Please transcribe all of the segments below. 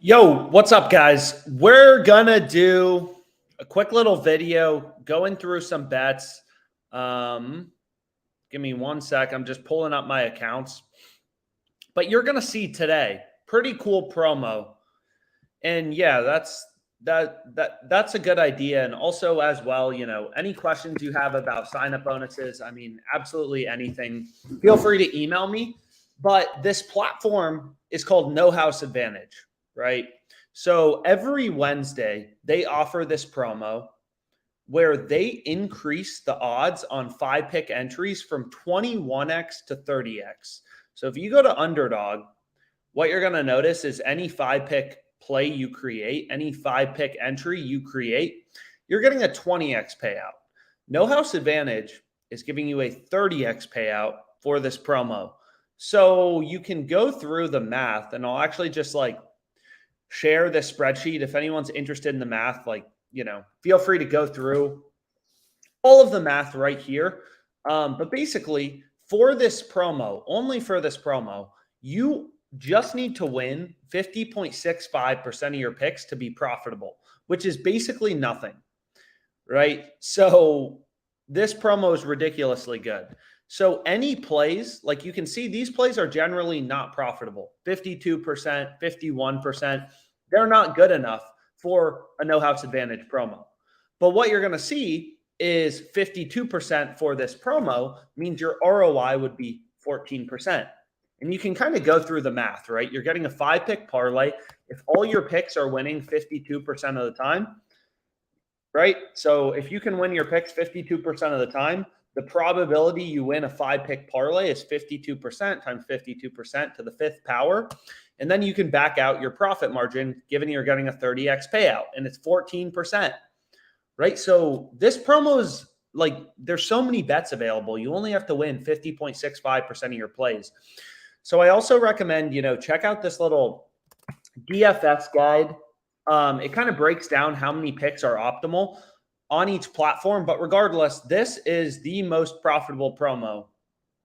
Yo, what's up, guys? We're gonna do a quick little video going through some bets. Give me 1 sec. I'm just pulling up my accounts. But you're gonna see today pretty cool promo, and yeah, that's a good idea. And also, as well, any questions you have about sign-up bonuses, I mean, absolutely anything. Feel free to email me. But this platform is called No House Advantage, right? So every Wednesday, they offer this promo where they increase the odds on 5-pick entries from 21x to 30x. So if you go to Underdog, what you're going to notice is any 5-pick play you create, any 5-pick entry you create, you're getting a 20x payout. No House Advantage is giving you a 30x payout for this promo. So you can go through the math, and I'll actually just share this spreadsheet. If anyone's interested in the math, feel free to go through all of the math right here. But basically, for this promo, only for this promo, you just need to win 50.65% of your picks to be profitable, which is basically nothing, right? So this promo is ridiculously good. So any plays, like you can see, these plays are generally not profitable. 52%, 51%. They're not good enough for a No House Advantage promo. But what you're going to see is 52% for this promo means your ROI would be 14%. And you can kind of go through the math, right? You're getting a 5-pick parlay. If all your picks are winning 52% of the time, right? So if you can win your picks 52% of the time, the probability you win a 5-pick parlay is 52% times 52% to the 5th power. And then you can back out your profit margin, given you're getting a 30x payout, and it's 14%, right? So this promo is there's so many bets available. You only have to win 50.65% of your plays. So I also recommend, check out this little DFS guide. It kind of breaks down how many picks are optimal on each platform. But regardless, this is the most profitable promo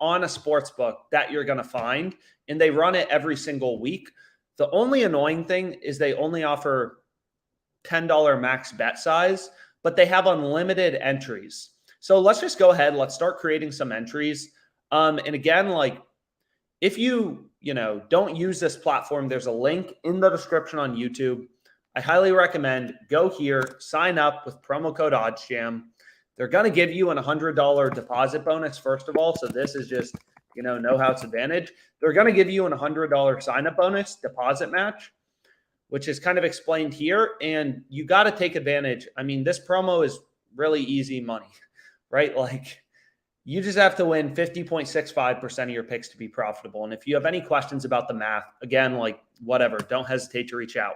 on a sports book that you're going to find. And they run it every single week. The only annoying thing is they only offer $10 max bet size, but they have unlimited entries. So let's just go ahead. Let's start creating some entries. And again, if you don't use this platform, there's a link in the description on YouTube. I highly recommend go here, sign up with promo code OddsJam. They're going to give you an $100 deposit bonus, first of all. So this is just, No House Advantage. They're going to give you an $100 sign-up bonus deposit match, which is kind of explained here. And you got to take advantage. I mean, this promo is really easy money, right? You just have to win 50.65% of your picks to be profitable. And if you have any questions about the math, again, whatever, don't hesitate to reach out.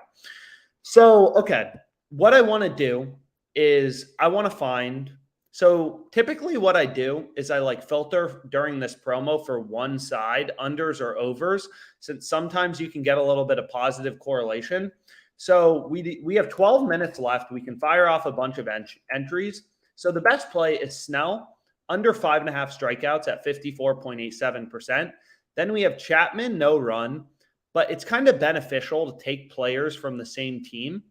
So, okay, what I want to do is I want to find, so typically what I do is I filter during this promo for one side, unders or overs, since sometimes you can get a little bit of positive correlation. So we have 12 minutes left. We can fire off a bunch of entries. So the best play is Snell, under 5.5 strikeouts at 54.87%. Then we have Chapman, no run. But it's kind of beneficial to take players from the same team.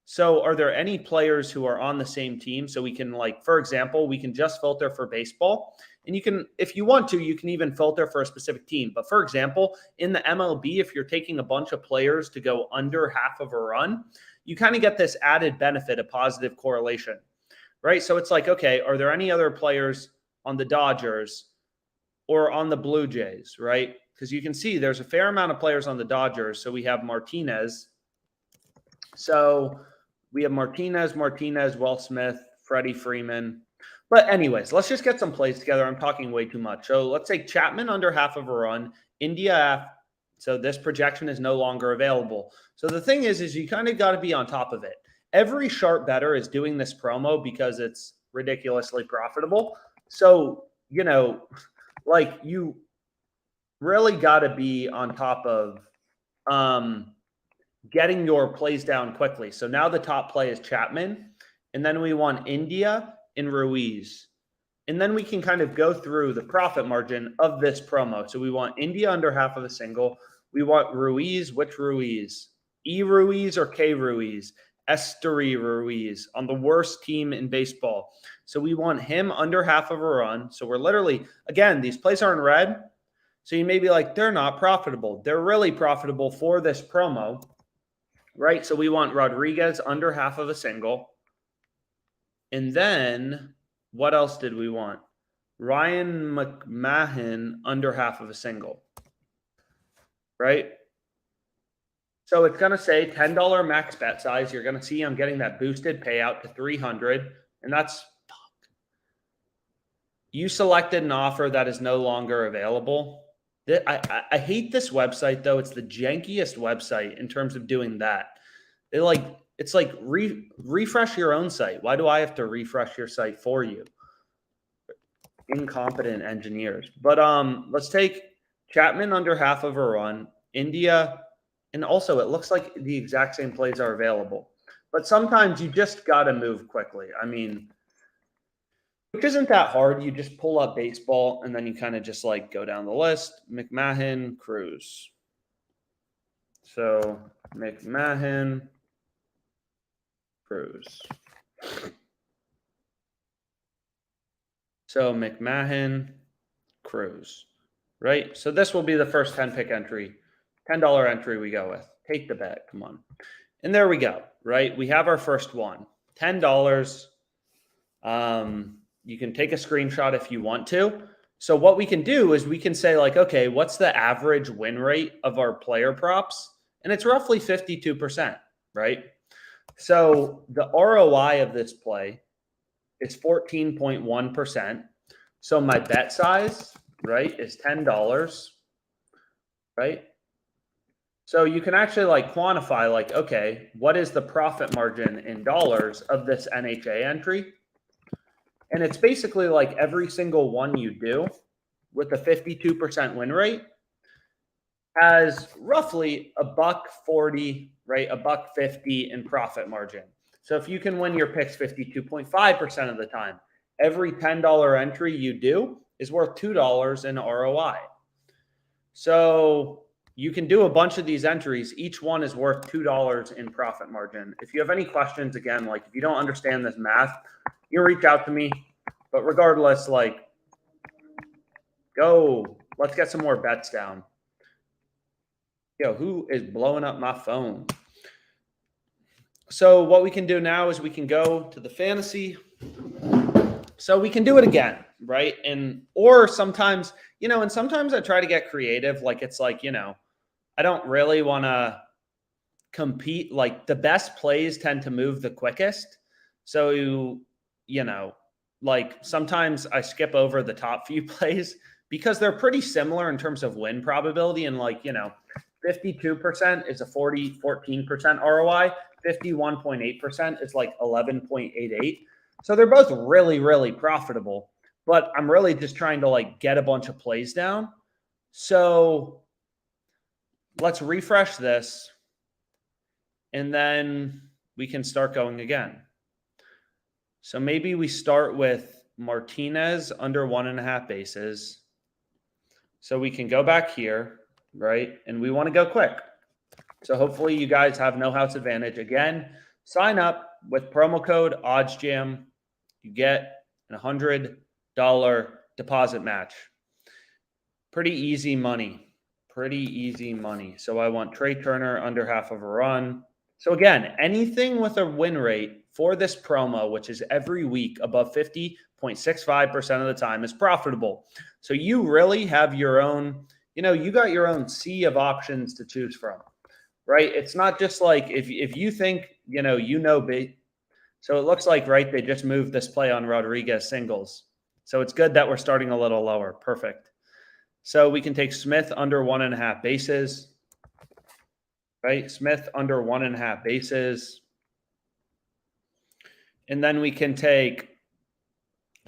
So are there any players who are on the same team? So we can for example, we can just filter for baseball. And you can, if you want to, you can even filter for a specific team. But for example, in the MLB, if you're taking a bunch of players to go under half of a run, you kind of get this added benefit of positive correlation, right? So it's okay, are there any other players on the Dodgers or on the Blue Jays, right? Because you can see there's a fair amount of players on the Dodgers. So we have Martinez. So we have Martinez, Will Smith, Freddie Freeman. But anyways, let's just get some plays together. I'm talking way too much. So let's take Chapman under half of a run. India, so this projection is no longer available. So the thing is you kind of got to be on top of it. Every sharp bettor is doing this promo because it's ridiculously profitable. So, you really got to be on top of getting your plays down quickly. So now the top play is Chapman, and then we want India and Ruiz. And then we can kind of go through the profit margin of this promo. So we want India under half of a single. We want Ruiz. Which Ruiz? E. Ruiz or K. Ruiz, Esteury Ruiz on the worst team in baseball. So we want him under half of a run. So we're literally, again, these plays are in red. So you may be like, they're not profitable. They're really profitable for this promo, right? So we want Rodriguez under half of a single. And then what else did we want? Ryan McMahon under half of a single, right? So it's going to say $10 max bet size. You're going to see I'm getting that boosted payout to 300. And that's, you selected an offer that is no longer available. I hate this website, though. It's the jankiest website in terms of doing that. It's like refresh your own site. Why do I have to refresh your site for you? Incompetent engineers. But let's take Chapman under half of a run, India, and also it looks like the exact same plays are available. But sometimes you just got to move quickly. I mean, which isn't that hard. You just pull up baseball and then you kind of just like go down the list. McMahon, Cruz. So McMahon, Cruz. So McMahon, Cruz, right? So this will be the first 10-pick entry, $10 entry we go with. Take the bet, come on. And there we go, right? We have our first one, $10. You can take a screenshot if you want to. So what we can do is we can say like, okay, what's the average win rate of our player props? And it's roughly 52%, right? So the ROI of this play is 14.1%. So my bet size, right, is $10, right? So you can actually like quantify like, okay, what is the profit margin in dollars of this NHA entry? And it's basically like every single one you do with a 52% win rate has roughly $1.40, right? $1.50 in profit margin. So if you can win your picks 52.5% of the time, every $10 entry you do is worth $2 in ROI. So you can do a bunch of these entries. Each one is worth $2 in profit margin. If you have any questions, again, like if you don't understand this math, you reach out to me. But regardless, like, go. Let's get some more bets down. Yo, who is blowing up my phone? So what we can do now is we can go to the fantasy. So we can do it again, right? Or sometimes, and sometimes I try to get creative. Like it's like, I don't really want to compete. Like the best plays tend to move the quickest. So, like sometimes I skip over the top few plays because they're pretty similar in terms of win probability. And like, 52% is a 14% ROI. 51.8% is like 11.88. So they're both really, really profitable. But I'm really just trying to like get a bunch of plays down. So let's refresh this. And then we can start going again. So maybe we start with Martinez under 1.5 bases. So we can go back here, right? And we want to go quick. So hopefully you guys have no house advantage. Again, sign up with promo code OddsJam. You get a $100 deposit match. Pretty easy money. So I want Trey Turner under half of a run. So again, anything with a win rate for this promo, which is every week above 50.65% of the time, is profitable. So you really have your own, you got your own sea of options to choose from, right? It's not just like if you think, big. So it looks like, right, they just moved this play on Rodriguez singles. So it's good that we're starting a little lower. Perfect. So we can take Smith under 1.5 bases, right? Smith under 1.5 bases. And then we can take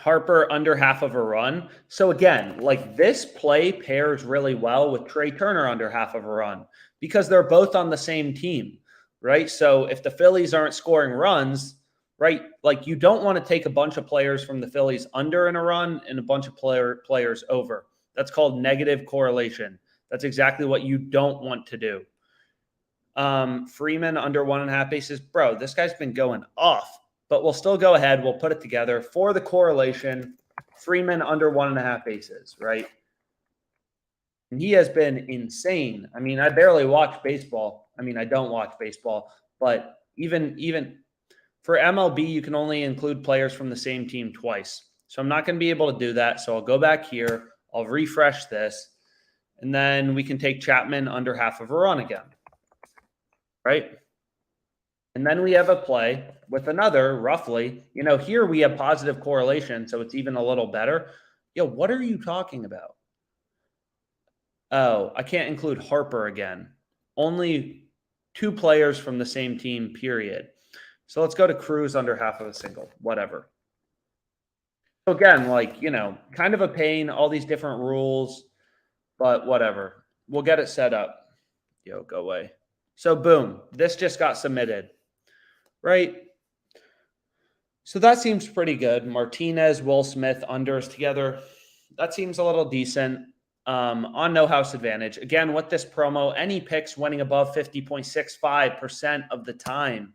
Harper under half of a run. So again, like this play pairs really well with Trey Turner under half of a run because they're both on the same team, right? So if the Phillies aren't scoring runs, right, like you don't want to take a bunch of players from the Phillies under in a run and a bunch of players over. That's called negative correlation. That's exactly what you don't want to do. Freeman under 1.5 bases. Bro, this guy's been going off, but we'll still go ahead. We'll put it together for the correlation. Freeman under 1.5 bases, right? And he has been insane. I mean, I barely watch baseball. I mean, I don't watch baseball, but even for MLB, you can only include players from the same team twice. So I'm not going to be able to do that. So I'll go back here. I'll refresh this. And then we can take Chapman under half of a run again. Right? And then we have a play with another roughly. Here we have positive correlation, so it's even a little better. Yo, what are you talking about? Oh, I can't include Harper again. Only 2 players from the same team, period. So let's go to Cruz under half of a single, whatever. So again, kind of a pain, all these different rules, but whatever. We'll get it set up. Yo, go away. So boom, this just got submitted, right? So that seems pretty good. Martinez, Will Smith, unders together. That seems a little decent. On no house advantage. Again, with this promo, any picks winning above 50.65% of the time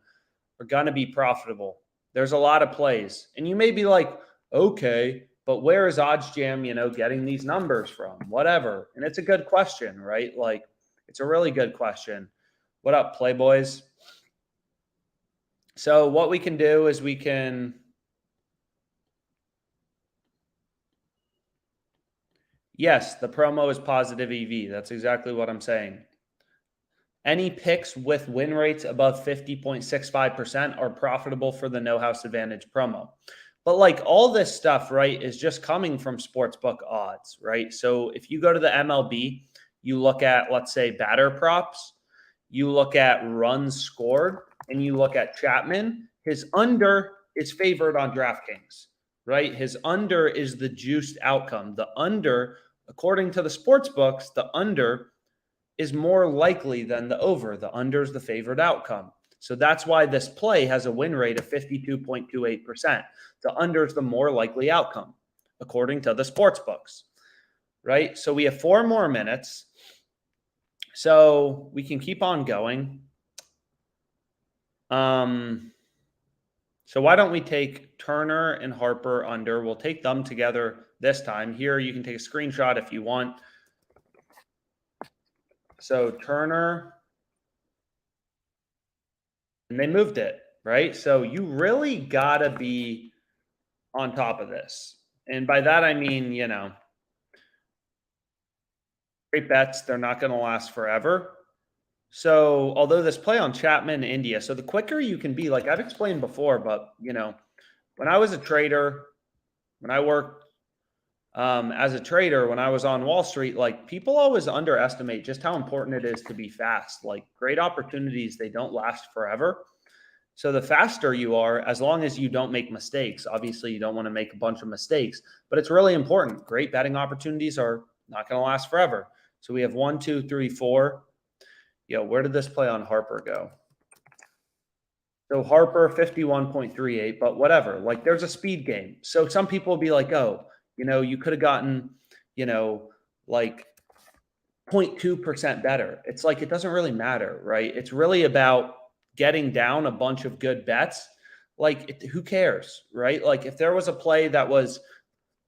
are going to be profitable. There's a lot of plays. And you may be like, okay, but where is OddsJam, getting these numbers from? Whatever. And it's a good question, right? It's a really good question. What up, Playboys? So what we can do is yes, the promo is positive EV. That's exactly what I'm saying. Any picks with win rates above 50.65% are profitable for the no house advantage promo. But all this stuff, right, is just coming from Sportsbook odds, right? So if you go to the MLB, you look at, let's say, batter props, you look at runs scored, and you look at Chapman, his under is favored on DraftKings, right? His under is the juiced outcome. The under, according to the sports books, the under is more likely than the over. The under is the favored outcome. So that's why this play has a win rate of 52.28%. The under is the more likely outcome, according to the sports books, right? So we have 4 more minutes. So we can keep on going. So why don't we take Turner and Harper under? We'll take them together this time. Here, you can take a screenshot if you want. So Turner, and they moved it, right? So you really got to be on top of this. And by that, I mean, great bets. They're not going to last forever. So although this play on Chapman, India, so the quicker you can be, like I've explained before, but, when I was a trader, when I worked as a trader, when I was on Wall Street, people always underestimate just how important it is to be fast. Great opportunities, they don't last forever. So the faster you are, as long as you don't make mistakes, obviously you don't want to make a bunch of mistakes, but it's really important. Great betting opportunities are not going to last forever. So we have 1, 2, 3, 4. Where did this play on Harper go? So Harper 51.38, but whatever. There's a speed game. So some people will be like, oh, you could have gotten, 0.2% better. It's it doesn't really matter, right? It's really about getting down a bunch of good bets. Who cares, right? If there was a play that was,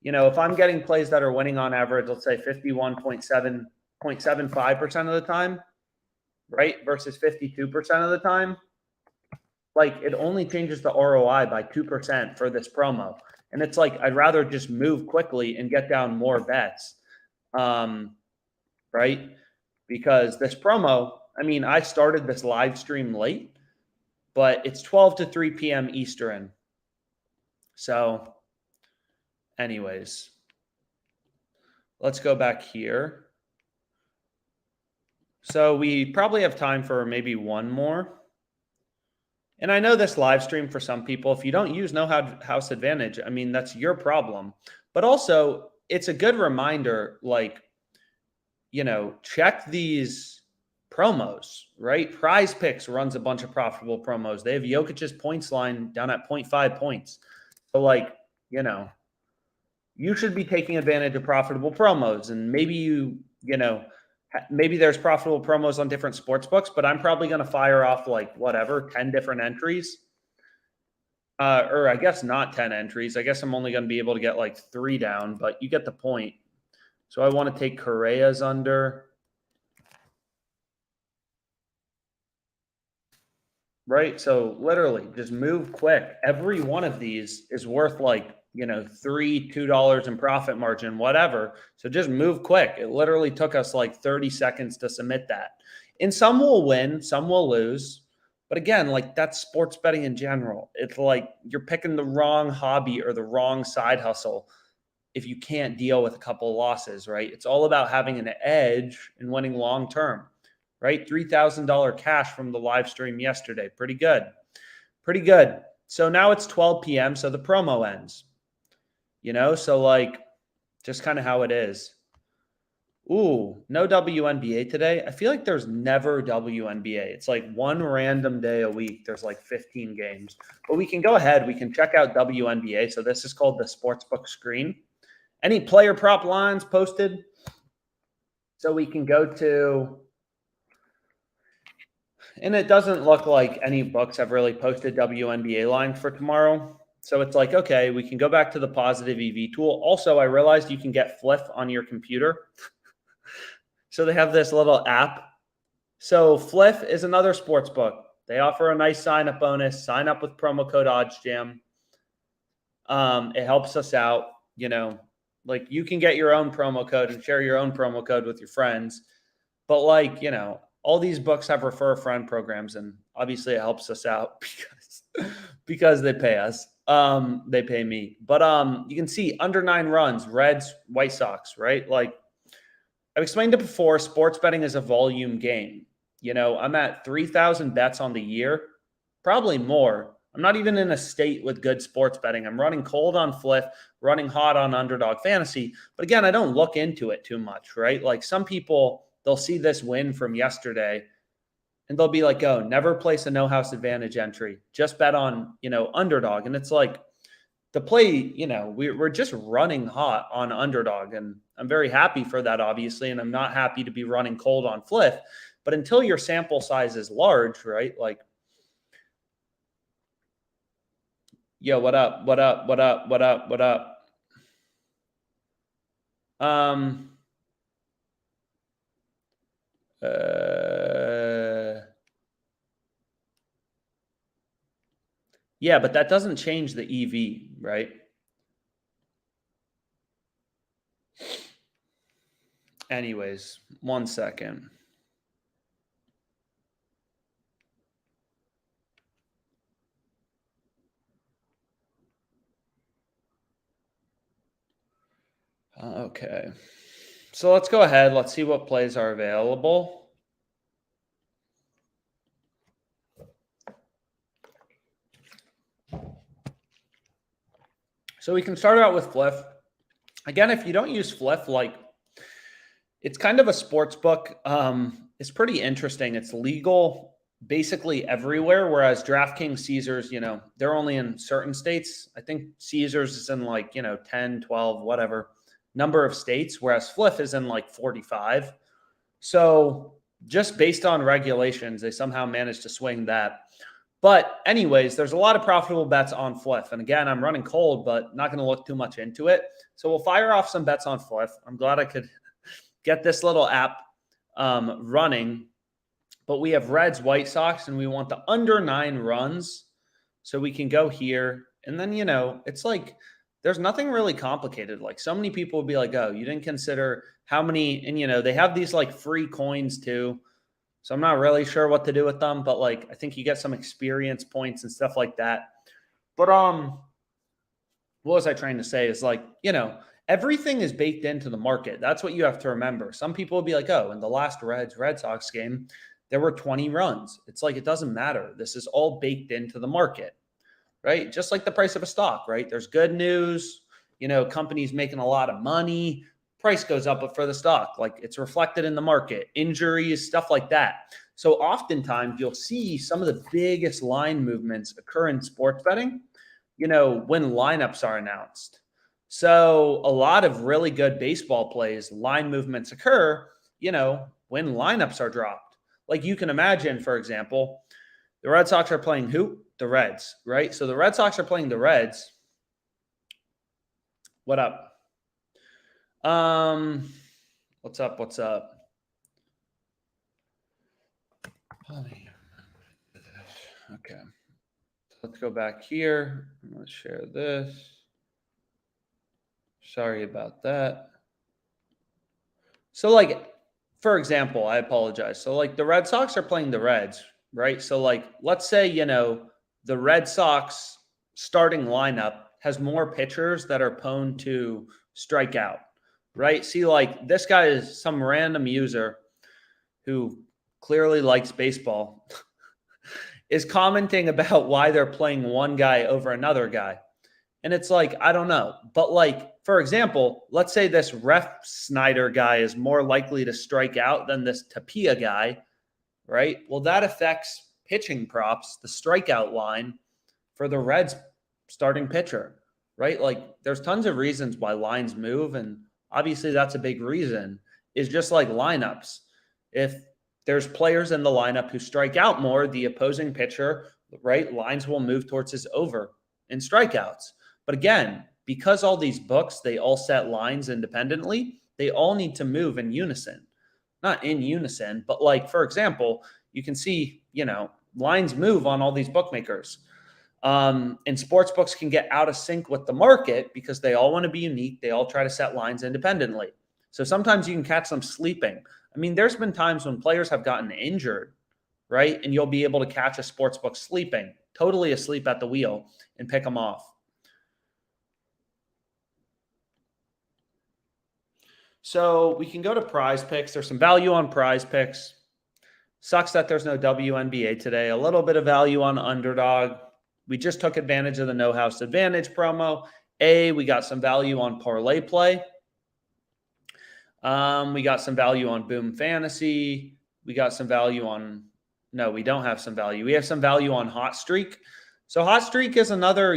if I'm getting plays that are winning on average, let's say 51.75% of the time, right? Versus 52% of the time, it only changes the ROI by 2% for this promo. And it's I'd rather just move quickly and get down more bets, right? Because this promo, I started this live stream late, but it's 12 to 3 p.m. Eastern. So anyways, let's go back here. So we probably have time for maybe one more. And I know this live stream for some people, if you don't use no house advantage, that's your problem. But also, it's a good reminder, check these promos, right? Prize Picks runs a bunch of profitable promos. They have Jokic's points line down at 0.5 points. So, you should be taking advantage of profitable promos. And maybe you maybe there's profitable promos on different sports books, but I'm probably going to fire off like whatever, 10 different entries. Or I guess not 10 entries. I guess I'm only going to be able to get like 3 down, but you get the point. So I want to take Correa's under. Right? So literally just move quick. Every one of these is worth like, $2 in profit margin, whatever. So just move quick. It literally took us like 30 seconds to submit that. And some will win, some will lose. But again, like that's sports betting in general. It's like you're picking the wrong hobby or the wrong side hustle if you can't deal with a couple of losses, right? It's all about having an edge and winning long term, right? $3,000 cash from the live stream yesterday. Pretty good. Pretty good. So now it's 12 p.m. So the promo ends, so like just kind of how it is. Ooh, no WNBA today. I feel like there's never WNBA. It's like one random day a week. There's like 15 games. But we can go ahead. We can check out WNBA. So this is called the Sportsbook screen. Any player prop lines posted? So we can go to, and it doesn't look like any books have really posted WNBA lines for tomorrow. So it's like, okay, we can go back to the positive EV tool. Also, I realized you can get Fliff on your computer. So they have this little app. So Fliff is another sports book. They offer a nice sign-up bonus. Sign up with promo code OddsJam. It helps us out, like you can get your own promo code and share your own promo code with your friends. But like, all these books have refer a friend programs, and obviously it helps us out because they pay us. They pay me. But you can see under 9 runs, Reds, White Sox, right? Like I've explained it before, sports betting is a volume game. I'm at 3,000 bets on the year, probably more. I'm not even in a state with good sports betting. I'm running cold on Fliff, running hot on Underdog Fantasy. But again, I don't look into it too much, right? Like some people, they'll see this win from yesterday and they'll be like, oh, never place a no house advantage entry. Just bet on, Underdog. And it's like the play, we're just running hot on Underdog. And I'm very happy for that, obviously. And I'm not happy to be running cold on Fliff. But until your sample size is large, right? Like, yo, what up? What up? What up? What up? What up? Yeah, but that doesn't change the EV, right? Anyways, 1 second. Okay. So let's go ahead. Let's see what plays are available. So we can start out with Fliff. Again, if you don't use Fliff, like it's kind of a sports book. It's pretty interesting. It's legal basically everywhere, whereas DraftKings, Caesars, they're only in certain states. I think Caesars is in like, 10, 12, whatever number of states, whereas Fliff is in like 45. So just based on regulations, they somehow managed to swing that. But anyways, there's a lot of profitable bets on Fliff. And again, I'm running cold, but not going to look too much into it. So we'll fire off some bets on Fliff. I'm glad I could get this little app running. But we have Reds, White Sox, and we want the under 9 runs. So we can go here. And then, it's like there's nothing really complicated. Like so many people will be like, oh, you didn't consider how many. And, they have these like free coins too. So I'm not really sure what to do with them, but like I think you get some experience points and stuff like that. But what was I trying to say is like, everything is baked into the market. That's what you have to remember. Some people will be like, oh, in the last Red Sox game, there were 20 runs. It's like it doesn't matter. This is all baked into the market, right? Just like the price of a stock, right? There's good news, companies making a lot of money. Price goes up for the stock, like it's reflected in the market, injuries, stuff like that. So oftentimes you'll see some of the biggest line movements occur in sports betting, when lineups are announced. So a lot of really good baseball plays, line movements occur, when lineups are dropped. Like you can imagine, for example, the Red Sox are playing who? The Reds, right? So the Red Sox are playing the Reds. What up? What's up? What's up? Okay. Let's go back here. Let's share this. Sorry about that. So, like, for example, I apologize. So, like, the Red Sox are playing the Reds, right? So, like, let's say, the Red Sox starting lineup has more pitchers that are prone to strike out, right? See, like, this guy is some random user who clearly likes baseball is commenting about why they're playing one guy over another guy. And it's like, I don't know. But like, for example, let's say this Ref Snyder guy is more likely to strike out than this Tapia guy, right? Well, that affects pitching props, the strikeout line for the Reds starting pitcher, right? Like there's tons of reasons why lines move. And obviously that's a big reason is just like lineups. If there's players in the lineup who strike out more, the opposing pitcher, right? Lines will move towards his over in strikeouts. But again, because all these books, they all set lines independently, they all need to move in unison. Not in unison, but like, for example, you can see, lines move on all these bookmakers. And sports books can get out of sync with the market because they all want to be unique. They all try to set lines independently. So sometimes you can catch them sleeping. I mean, there's been times when players have gotten injured, right? And you'll be able to catch a sports book sleeping, totally asleep at the wheel, and pick them off. So we can go to Prize Picks. There's some value on Prize Picks. Sucks that there's no WNBA today. A little bit of value on Underdog. We just took advantage of the No House Advantage promo. We got some value on Parlay Play. We got some value on Boom Fantasy. We got some value on, no, we don't have some value. We have some value on Hot Streak. So Hot Streak is another,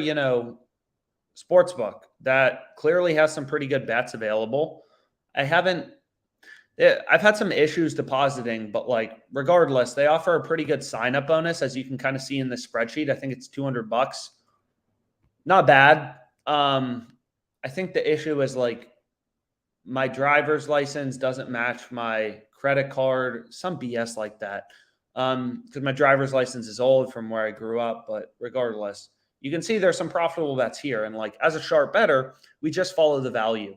sports book that clearly has some pretty good bets available. I've had some issues depositing, but like regardless, they offer a pretty good sign-up bonus, as you can kind of see in the spreadsheet. I think it's $200. Not bad. I think the issue is like my driver's license doesn't match my credit card, some BS like that. Because my driver's license is old from where I grew up, but regardless, you can see there's some profitable bets here. And like as a sharp bettor, we just follow the value.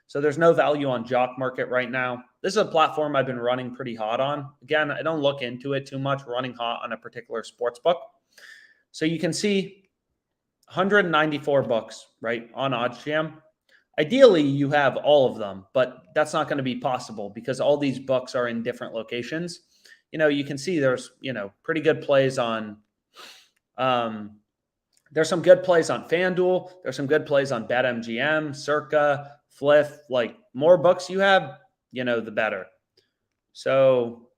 So there's no value on Jock Market right now. This is a platform I've been running pretty hot on. Again, I don't look into it too much, running hot on a particular sports book. So you can see 194 bucks, right, on OddsJam. Ideally, you have all of them, but that's not going to be possible because all these books are in different locations. You can see there's, pretty good plays on, there's some good plays on FanDuel. There's some good plays on BetMGM, Circa, Fliff. Like more books you have, the better. So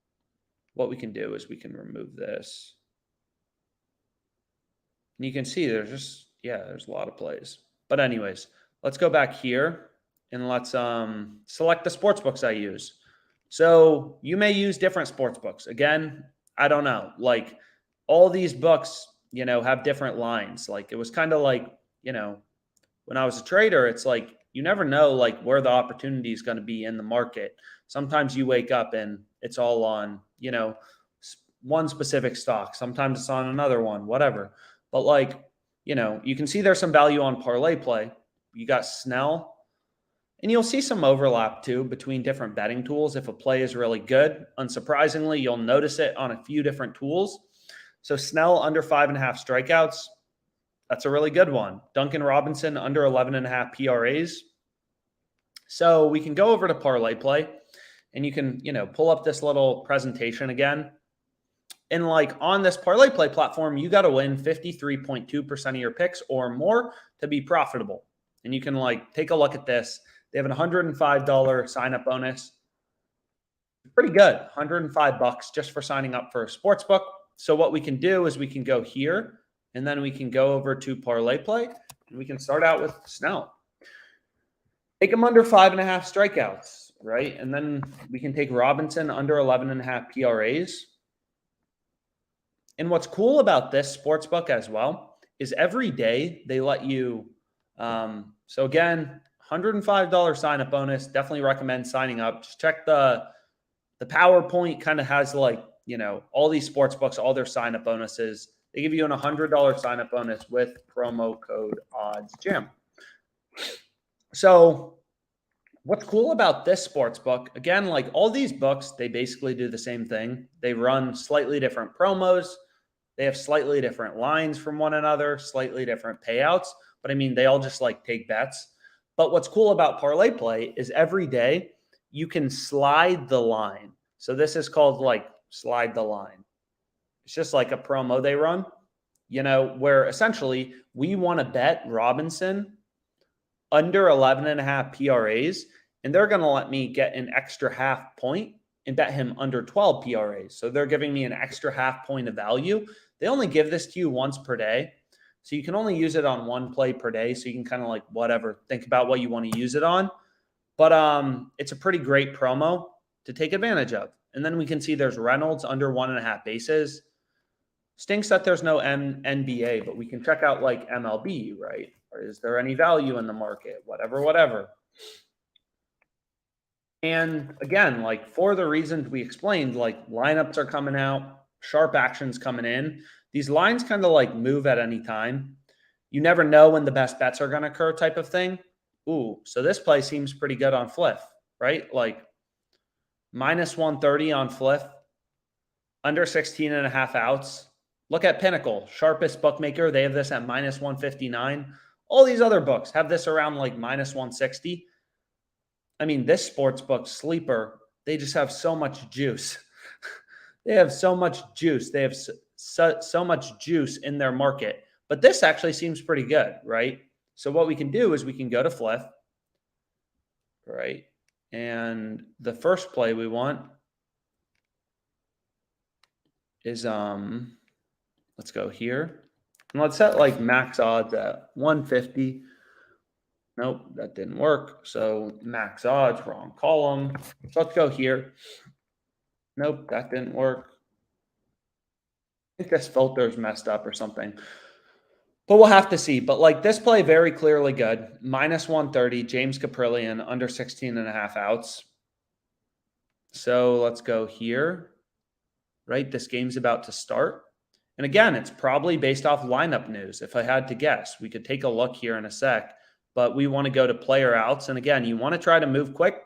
what we can do is we can remove this. And you can see there's just, there's a lot of plays. But anyways, let's go back here and let's select the sports books I use. So you may use different sports books. Again, I don't know. Like all these books, have different lines. Like it was kind of like, when I was a trader, it's like, you never know like where the opportunity is going to be in the market. Sometimes you wake up and it's all on, one specific stock. Sometimes it's on another one, whatever. But like, you can see there's some value on Parlay Play. You got Snell. And you'll see some overlap too between different betting tools. If a play is really good, unsurprisingly, you'll notice it on a few different tools. So Snell under 5.5 strikeouts. That's a really good one. Duncan Robinson under 11.5 PRAs. So we can go over to Parlay Play and you can, pull up this little presentation again. And like on this Parlay Play platform, you got to win 53.2% of your picks or more to be profitable. And you can like take a look at this. They have an $105 sign-up bonus. Pretty good, $105 just for signing up for a sports book. So what we can do is we can go here and then we can go over to Parlay Play and we can start out with Snell. Take him under 5.5 strikeouts. right? And then we can take Robinson under 11.5 PRAs. And what's cool about this sportsbook as well is every day they let you, so again, $105 sign up bonus. Definitely recommend signing up. Just check the PowerPoint kind of has like, all these sports books, all their sign up bonuses. They give you an $100 sign up bonus with promo code OddsJam. So what's cool about this sports book, again, like all these books, they basically do the same thing. They run slightly different promos. They have slightly different lines from one another, slightly different payouts. But I mean, they all just like take bets. But what's cool about Parlay Play is every day you can slide the line. So this is called like slide the line. It's just like a promo they run, where essentially we want to bet Robinson under 11.5 PRAs, and they're going to let me get an extra half point and bet him under 12 PRAs. So they're giving me an extra half point of value. They only give this to you once per day. So you can only use it on one play per day. So you can kind of like whatever, think about what you want to use it on. But it's a pretty great promo to take advantage of. And then we can see there's Reynolds under 1.5 bases. Stinks that there's no NBA, but we can check out like MLB, right? Or is there any value in the market? Whatever. And again, like for the reasons we explained, like lineups are coming out, sharp actions coming in. These lines kind of like move at any time. You never know when the best bets are going to occur type of thing. Ooh, so this play seems pretty good on Fliff, right? Like minus 130 on Fliff, under 16.5 outs. Look at Pinnacle, sharpest bookmaker. They have this at minus 159. All these other books have this around like minus 160. I mean, this sports book, Sleeper, they just have so much juice. They have so much juice. They have so much juice in their market. But this actually seems pretty good, right? So what we can do is we can go to Fliff, right? And the first play we want is, let's go here. And let's set like max odds at 150. Nope, that didn't work. So max odds, wrong column. So let's go here. Nope, that didn't work. I think this filter's messed up or something. But we'll have to see. But like this play, very clearly good. Minus 130, James Caprillion, under 16.5 outs. So let's go here, right? This game's about to start. And again, it's probably based off lineup news. If I had to guess, we could take a look here in a sec. But we want to go to player outs. And again, you want to try to move quick.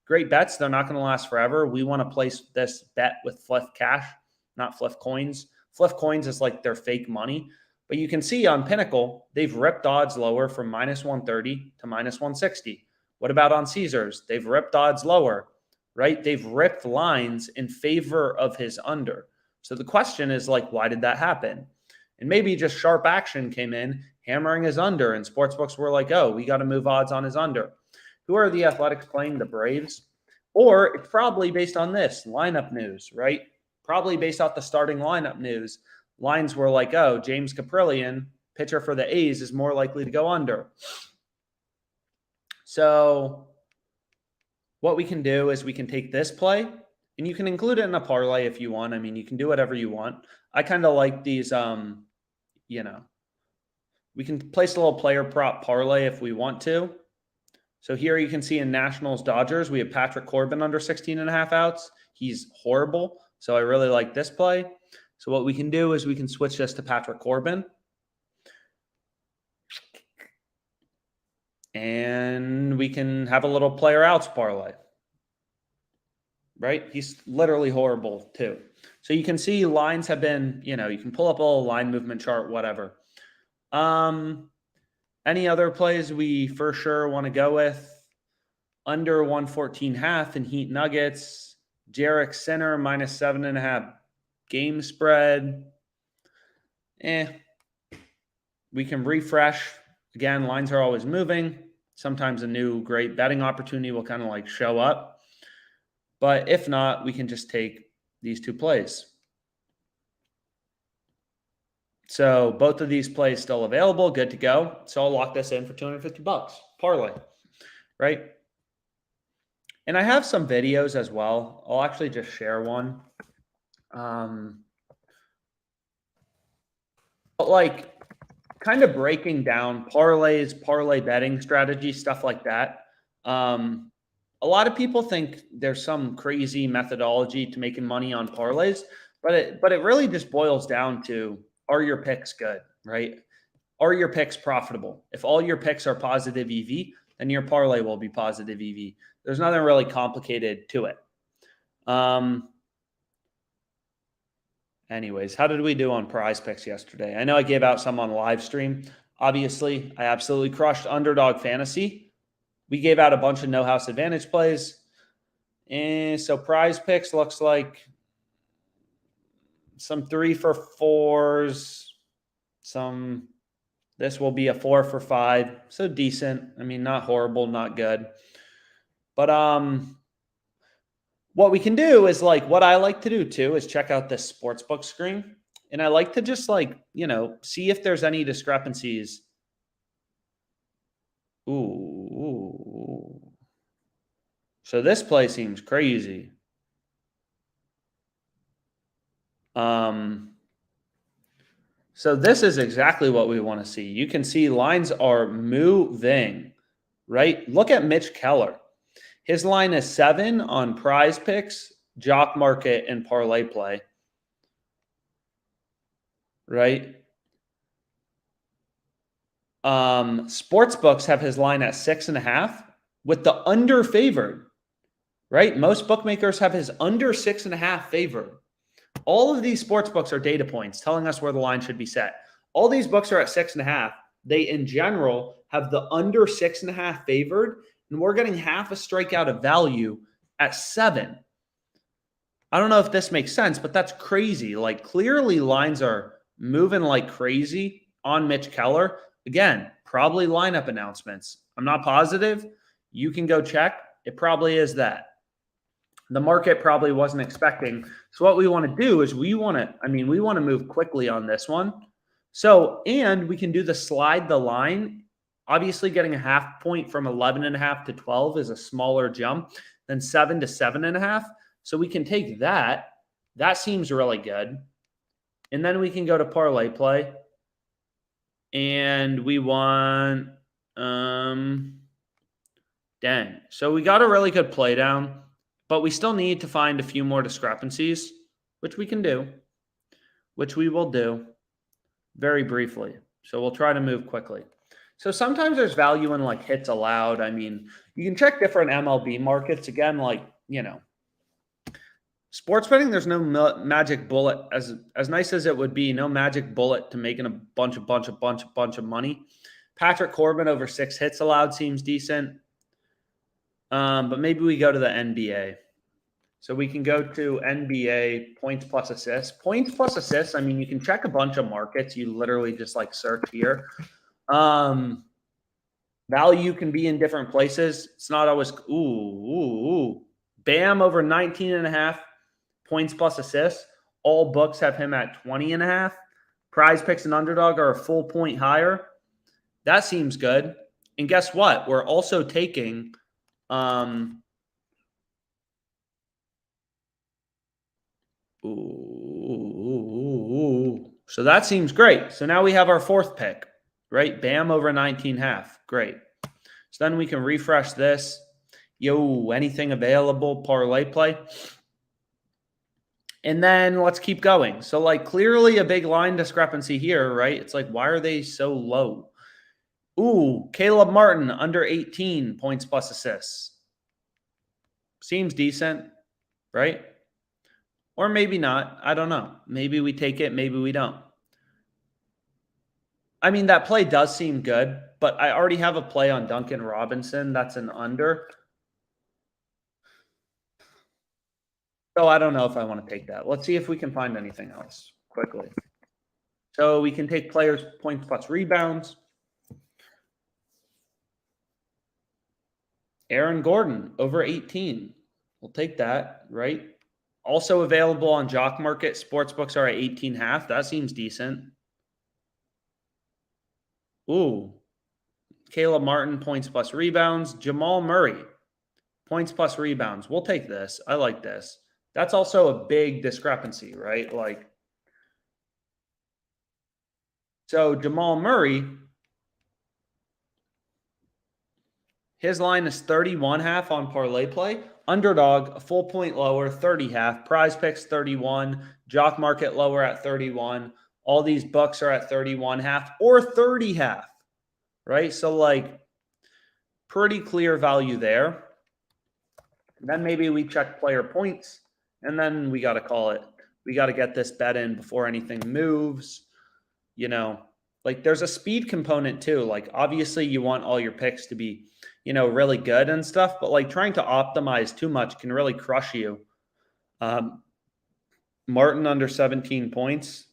Great bets. They're not going to last forever. We want to place this bet with Fliff Cash, not Fliff Coins. Fliff Coins is like their fake money. But you can see on Pinnacle, they've ripped odds lower from minus 130 to minus 160. What about on Caesars? They've ripped odds lower, right? They've ripped lines in favor of his under. So the question is like, why did that happen? And maybe just sharp action came in, hammering his under, and sportsbooks were like, oh, we got to move odds on his under. Who are the Athletics playing? The Braves? Or it's probably based on this lineup news, right? Probably based off the starting lineup news. Lines were like, oh, James Caprillion, pitcher for the A's, is more likely to go under. So what we can do is we can take this play, and you can include it in a parlay if you want. I mean, you can do whatever you want. I kind of like these, we can place a little player prop parlay if we want to. So here you can see in Nationals Dodgers, we have Patrick Corbin under 16.5 outs. He's horrible. So I really like this play. So what we can do is we can switch this to Patrick Corbin. And we can have a little player outs parlay. Right? He's literally horrible too. So you can see lines have been, you can pull up a little line movement chart, whatever. Any other plays we for sure want to go with? Under 114.5 in Heat Nuggets. Jarek Sinner minus 7.5 game spread. We can refresh. Again, lines are always moving. Sometimes a new great betting opportunity will kind of like show up. But if not, we can just take these two plays. So both of these plays still available, good to go. So I'll lock this in for $250. Parlay, right? And I have some videos as well. I'll actually just share one. But like kind of breaking down parlays, parlay betting strategy, stuff like that. A lot of people think there's some crazy methodology to making money on parlays, but it really just boils down to, are your picks good, right? Are your picks profitable? If all your picks are positive EV, then your parlay will be positive EV. There's nothing really complicated to it. Anyways, how did we do on prize picks yesterday? I know I gave out some on live stream. Obviously, I absolutely crushed underdog fantasy. We gave out a bunch of no house advantage plays. And so prize picks looks like some 3 for 4s. This will be a 4 for 5. So decent. I mean, not horrible, not good. But what we can do is like what I like to do too is check out this sportsbook screen. And I like to just like, see if there's any discrepancies. Ooh. So this play seems crazy. So this is exactly what we want to see. You can see lines are moving, right? Look at Mitch Keller. His line is 7 on prize picks, jock market, and parlay play. Right? Sportsbooks have his line at 6.5 with the under favored. Right? Most bookmakers have his under 6.5 favored. All of these sports books are data points telling us where the line should be set. All these books are at 6.5. They, in general, have the under 6.5 favored, and we're getting half a strikeout of value at 7. I don't know if this makes sense, but that's crazy. Like, clearly lines are moving like crazy on Mitch Keller. Again, probably lineup announcements. I'm not positive. You can go check. It probably is that. The market probably wasn't expecting. So what we want to do is we want to move quickly on this one. So, and we can do the slide the line. Obviously, getting a half point from 11.5 to 12 is a smaller jump than 7 to 7.5. So we can take that. That seems really good. And then we can go to parlay play. And we want, dang. So we got a really good play down. But we still need to find a few more discrepancies, which we can do, which we will do very briefly. So we'll try to move quickly. So sometimes there's value in like hits allowed. I mean, you can check different MLB markets. Again, like, sports betting, there's no magic bullet. As nice as it would be, no magic bullet to making a bunch of money. Patrick Corbin over 6 hits allowed seems decent. But maybe we go to the NBA. So we can go to NBA points plus assists. Points plus assists, I mean, you can check a bunch of markets. You literally just like search here. Value can be in different places. It's not always, Bam over 19.5 points plus assists. All books have him at 20.5. Prize picks and underdog are a full point higher. That seems good. And guess what? We're also taking so that seems great. So now we have our 4th pick, right? Bam over 19.5. Great. So then we can refresh this. Anything available, parlay play. And then let's keep going. So like clearly a big line discrepancy here, right? It's like, why are they so low? Caleb Martin under 18 points plus assists. Seems decent, right? Or maybe not. I don't know. Maybe we take it. Maybe we don't. I mean, that play does seem good, but I already have a play on Duncan Robinson. That's an under. So I don't know if I want to take that. Let's see if we can find anything else quickly. So we can take players points plus rebounds. Aaron Gordon over 18. We'll take that, right? Also available on Jock Market. Sportsbooks are at 18.5. That seems decent. Caleb Martin, points plus rebounds. Jamal Murray, Points plus rebounds. We'll take this. I like this. That's also a big discrepancy, right? Like, so Jamal Murray, his line is 31.5 on parlay play. Underdog, a full point lower, 30.5. Prize picks, 31. Jock market lower at 31. All these bucks are at 31.5 or 30.5, right? So, like, pretty clear value there. And then maybe we check player points, and then we got to call it. We got to get this bet in before anything moves. You know, like there's a speed component too. Like, obviously you want all your picks to be, really good and stuff, but like trying to optimize too much can really crush you. Martin under 17 points.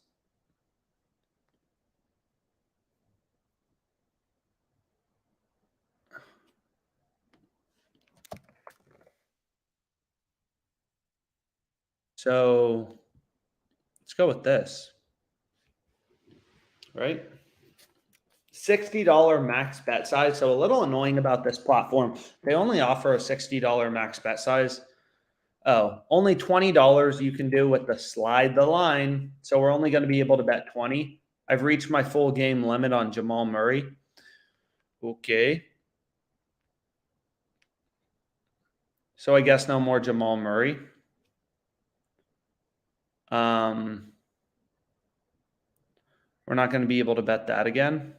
So let's go with this, right? $60 max bet size. So a little annoying about this platform. They only offer a $60 max bet size. Oh, only $20 you can do with the slide the line. So we're only going to be able to bet 20. I've reached my full game limit on Jamal Murray. Okay. So I guess no more Jamal Murray. We're not going to be able to bet that again.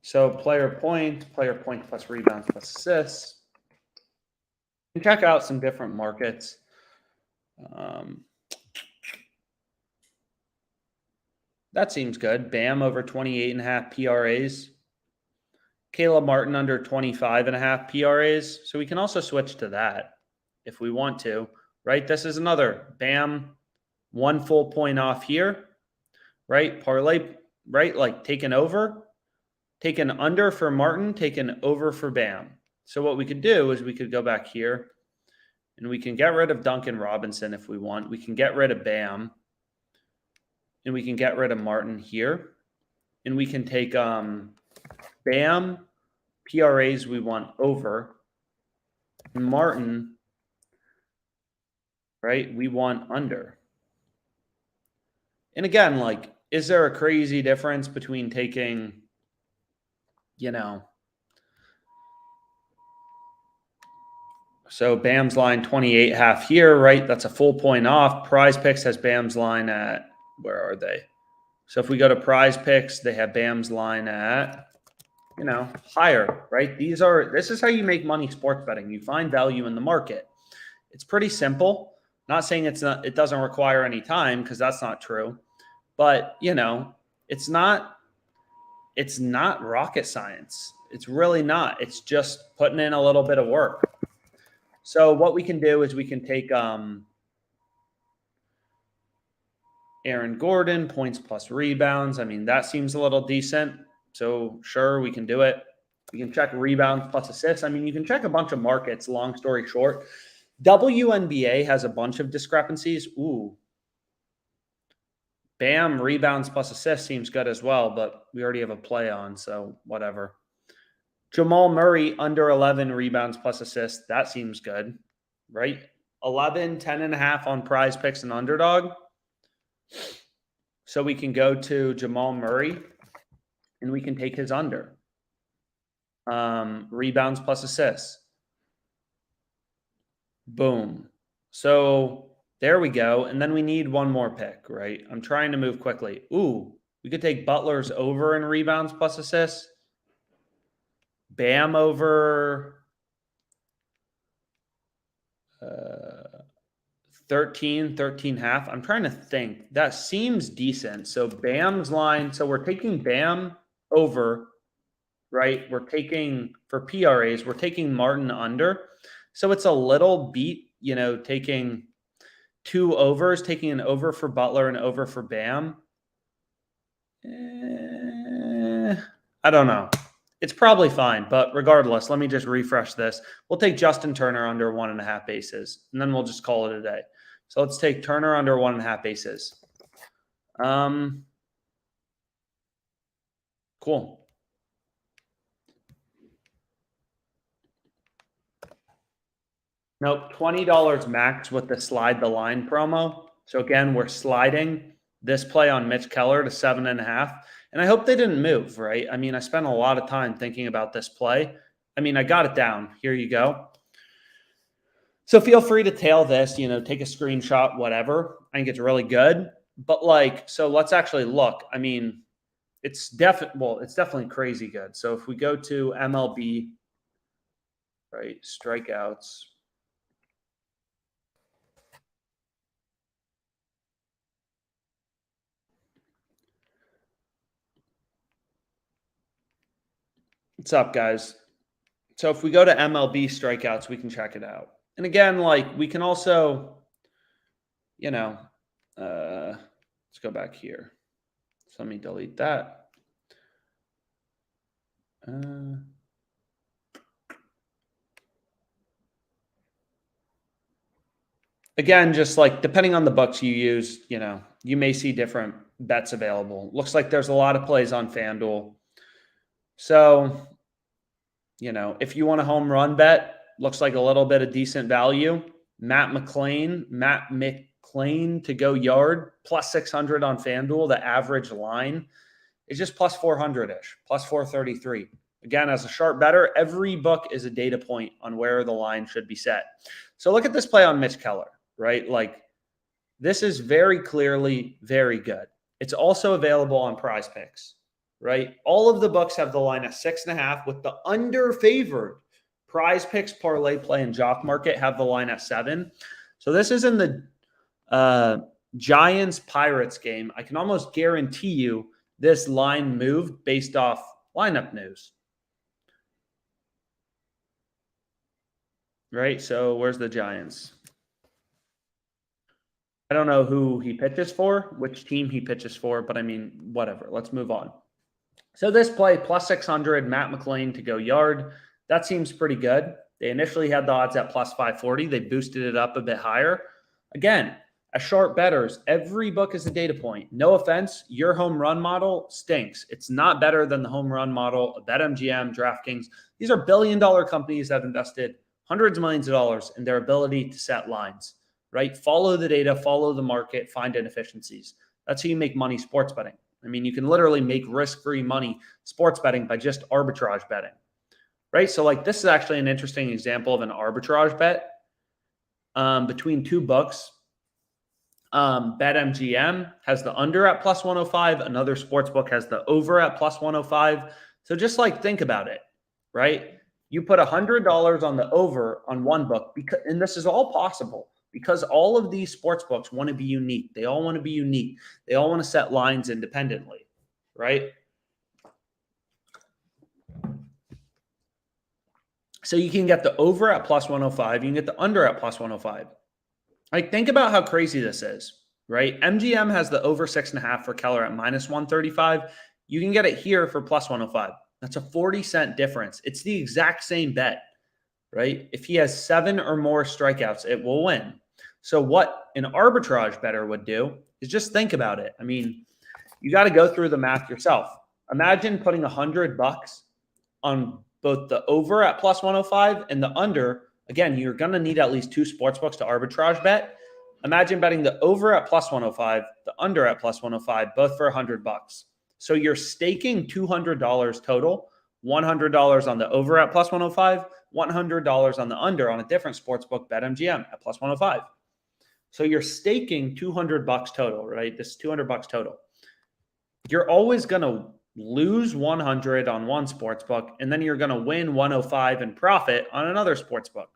So player point plus rebounds plus assists. You can check out some different markets. That seems good. Bam over 28.5 PRAs. Caleb Martin under 25.5 PRAs. So we can also switch to that if we want to, right? This is another Bam, 1 full point off here, right? Parlay, right? Like taken under for Martin, taken over for Bam. So what we could do is we could go back here and we can get rid of Duncan Robinson if we want. We can get rid of Bam and we can get rid of Martin here. And we can take Bam, PRAs we want over, and Martin, right, we want under. And again, like, is there a crazy difference between taking, so Bam's line 28.5 here, right? That's a full point off. Prize Picks has Bam's line at, where are they? So if we go to Prize Picks, they have Bam's line at, higher, right? This is how you make money sports betting. You find value in the market. It's pretty simple. Not saying it doesn't require any time, because that's not true. But, it's not rocket science. It's really not. It's just putting in a little bit of work. So what we can do is we can take Aaron Gordon, points plus rebounds. I mean, that seems a little decent. So sure, we can do it. We can check rebounds plus assists. I mean, you can check a bunch of markets, long story short. WNBA has a bunch of discrepancies. Ooh. Bam, rebounds plus assists seems good as well, but we already have a play on, so whatever. Jamal Murray, under 11 rebounds plus assists. That seems good, right? 11, 10.5 on Prize Picks and Underdog. So we can go to Jamal Murray, and we can take his under. Rebounds plus assists. Boom. So there we go. And then we need one more pick, right? I'm trying to move quickly. Ooh, we could take Butler's over in rebounds plus assists. Bam over 13.5. I'm trying to think. That seems decent. So Bam's line. So we're taking Bam over, right? We're taking, for PRAs, we're taking Martin under. So it's a little beat, taking two overs, taking an over for Butler and over for Bam. I don't know. It's probably fine, but regardless, let me just refresh this. We'll take Justin Turner under 1.5 bases, and then we'll just call it a day. So let's take Turner under 1.5 bases. Cool. Nope, $20 max with the slide the line promo. So again, we're sliding this play on Mitch Keller to 7.5. And I hope they didn't move, right? I mean, I spent a lot of time thinking about this play. I mean, I got it down. Here you go. So feel free to tail this, take a screenshot, whatever. I think it's really good. But so let's actually look. I mean, it's definitely crazy good. So if we go to MLB, right, strikeouts. What's up, guys? So if we go to MLB strikeouts, we can check it out. And again, we can also, let's go back here. So let me delete that. Again, just depending on the books you use, you may see different bets available. Looks like there's a lot of plays on FanDuel. So, if you want a home run bet, looks like a little bit of decent value. Matt McClain to go yard, plus 600 on FanDuel. The average line is just plus 400-ish, plus 433. Again, as a sharp bettor, every book is a data point on where the line should be set. So look at this play on Mitch Keller, right? This is very clearly very good. It's also available on Prize Picks, right? All of the books have the line at 6.5, with the under-favored Prize Picks, Parlay Play, and Jock Market have the line at 7. So this is in the Giants-Pirates game. I can almost guarantee you this line moved based off lineup news. Right? So where's the Giants? I don't know who he pitches for, which team he pitches for, but I mean, whatever. Let's move on. So this play, plus 600, Matt McClain to go yard. That seems pretty good. They initially had the odds at plus 540. They boosted it up a bit higher. Again, as sharp bettors, every book is a data point. No offense, your home run model stinks. It's not better than the home run model of BetMGM, DraftKings. These are billion-dollar companies that have invested hundreds of millions of dollars in their ability to set lines, right? Follow the data, follow the market, find inefficiencies. That's how you make money sports betting. I mean, you can literally make risk-free money sports betting by just arbitrage betting, right? So this is actually an interesting example of an arbitrage bet between two books. BetMGM has the under at plus 105. Another sports book has the over at plus 105. So just think about it, right? You put $100 on the over on one book, and this is all possible because all of these sports books want to be unique. They all want to be unique. They all want to set lines independently, right? So you can get the over at plus 105. You can get the under at plus 105. Think about how crazy this is, right? MGM has the over 6.5 for Keller at minus 135. You can get it here for plus 105. That's a 40-cent difference. It's the exact same bet, right? If he has 7 or more strikeouts, it will win. So what an arbitrage bettor would do is just think about it. I mean, you got to go through the math yourself. Imagine putting $100 on both the over at plus 105 and the under. Again, you're going to need at least 2 sports books to arbitrage bet. Imagine betting the over at plus 105, the under at plus 105, both for $100. So you're staking $200 total, $100 on the over at plus 105, $100 on the under on a different sports book, BetMGM at plus 105. So you're staking $200 total, right? This is $200 total. You're always going to lose 100 on one sports book, and then you're going to win 105 in profit on another sports book,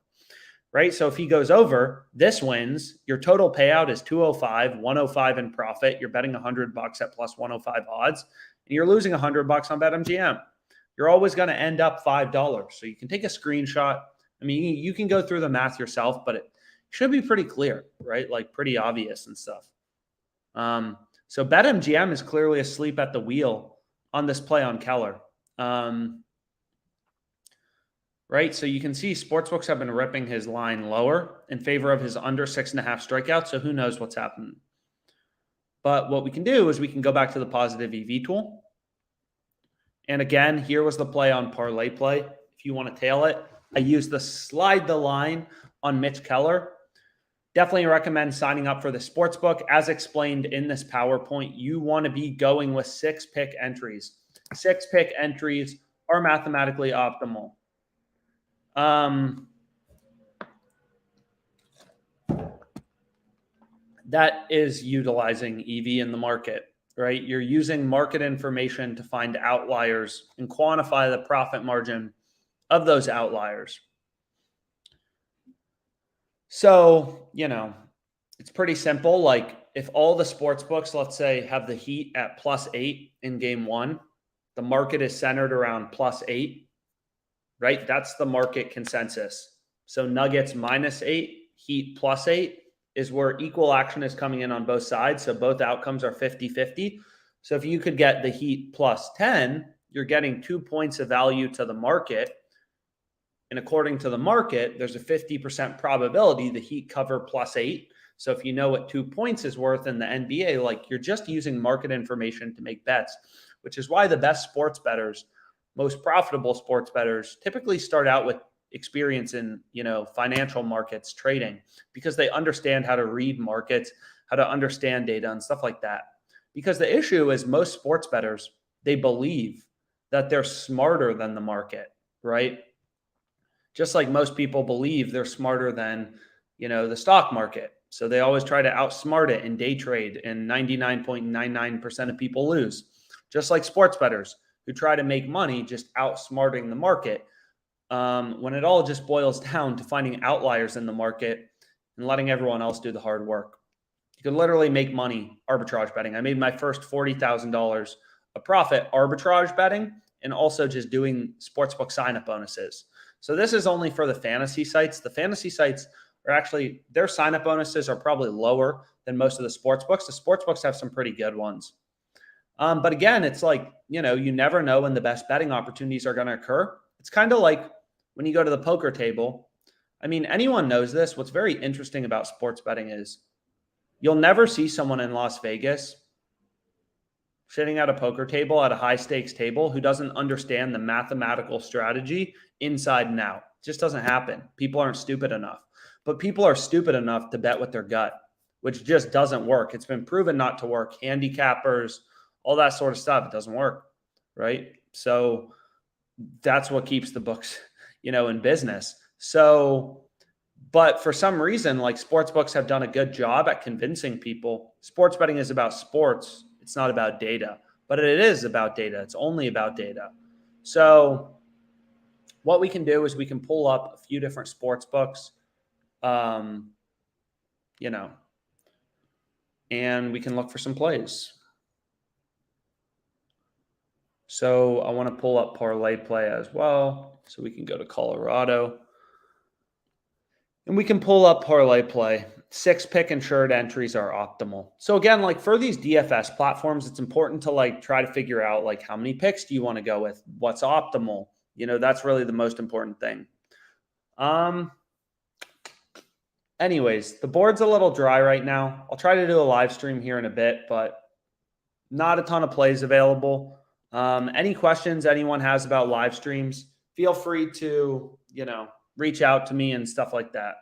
right? So if he goes over, this wins. Your total payout is 205, 105 in profit. You're betting $100 at plus 105 odds, and you're losing $100 on BetMGM. You're always going to end up $5. So you can take a screenshot. I mean, you can go through the math yourself, but it should be pretty clear, right? Pretty obvious and stuff. So BetMGM is clearly asleep at the wheel on this play on Keller. Right? So you can see sportsbooks have been ripping his line lower in favor of his under 6.5 strikeouts. So who knows what's happening. But what we can do is we can go back to the positive EV tool. And again, here was the play on Parlay Play. If you want to tail it, I use the slide the line on Mitch Keller. Definitely recommend signing up for the Sportsbook. As explained in this PowerPoint, you want to be going with 6 pick entries. 6 pick entries are mathematically optimal. That is utilizing EV in the market, right? You're using market information to find outliers and quantify the profit margin of those outliers. So, it's pretty simple. Like if all the sports books, let's say, have the Heat at +8 in game 1, the market is centered around +8, right? That's the market consensus. So Nuggets -8, Heat +8 is where equal action is coming in on both sides. So both outcomes are 50-50. So if you could get the Heat +10, you're getting 2 points of value to the market. And according to the market, there's a 50% probability the Heat cover +8. So if you know what 2 points is worth in the NBA, like you're just using market information to make bets, which is why the best sports bettors, most profitable sports bettors, typically start out with experience in, financial markets, trading, because they understand how to read markets, how to understand data and stuff like that. Because the issue is most sports bettors, they believe that they're smarter than the market, right? Just like most people believe they're smarter than, the stock market. So they always try to outsmart it in day trade, and 99.99% of people lose. Just like sports bettors who try to make money just outsmarting the market, when it all just boils down to finding outliers in the market and letting everyone else do the hard work. You can literally make money arbitrage betting. I made my first $40,000 a profit arbitrage betting and also just doing sportsbook sign-up bonuses. So this is only for the fantasy sites. The fantasy sites are actually, their sign-up bonuses are probably lower than most of the sports books. The sports books have some pretty good ones. But again, it's like, you never know when the best betting opportunities are going to occur. It's kind of like when you go to the poker table. I mean, anyone knows this. What's very interesting about sports betting is you'll never see someone in Las Vegas sitting at a poker table at a high stakes table who doesn't understand the mathematical strategy inside and out. It just doesn't happen. People aren't stupid enough. But people are stupid enough to bet with their gut, which just doesn't work. It's been proven not to work. Handicappers, all that sort of stuff, it doesn't work, right? So that's what keeps the books, in business. So, but for some reason, like sports books have done a good job at convincing people sports betting is about sports. It's not about data, but it is about data. It's only about data. So what we can do is we can pull up a few different sports books, and we can look for some plays. So I want to pull up Parlay play as well. So we can go to Colorado. And we can pull up Parlay play. 6 pick insured entries are optimal. So again, like for these DFS platforms, it's important to try to figure out how many picks do you want to go with? What's optimal? That's really the most important thing. Anyways, the board's a little dry right now. I'll try to do a live stream here in a bit, but not a ton of plays available. Any questions anyone has about live streams, feel free to, reach out to me and stuff like that.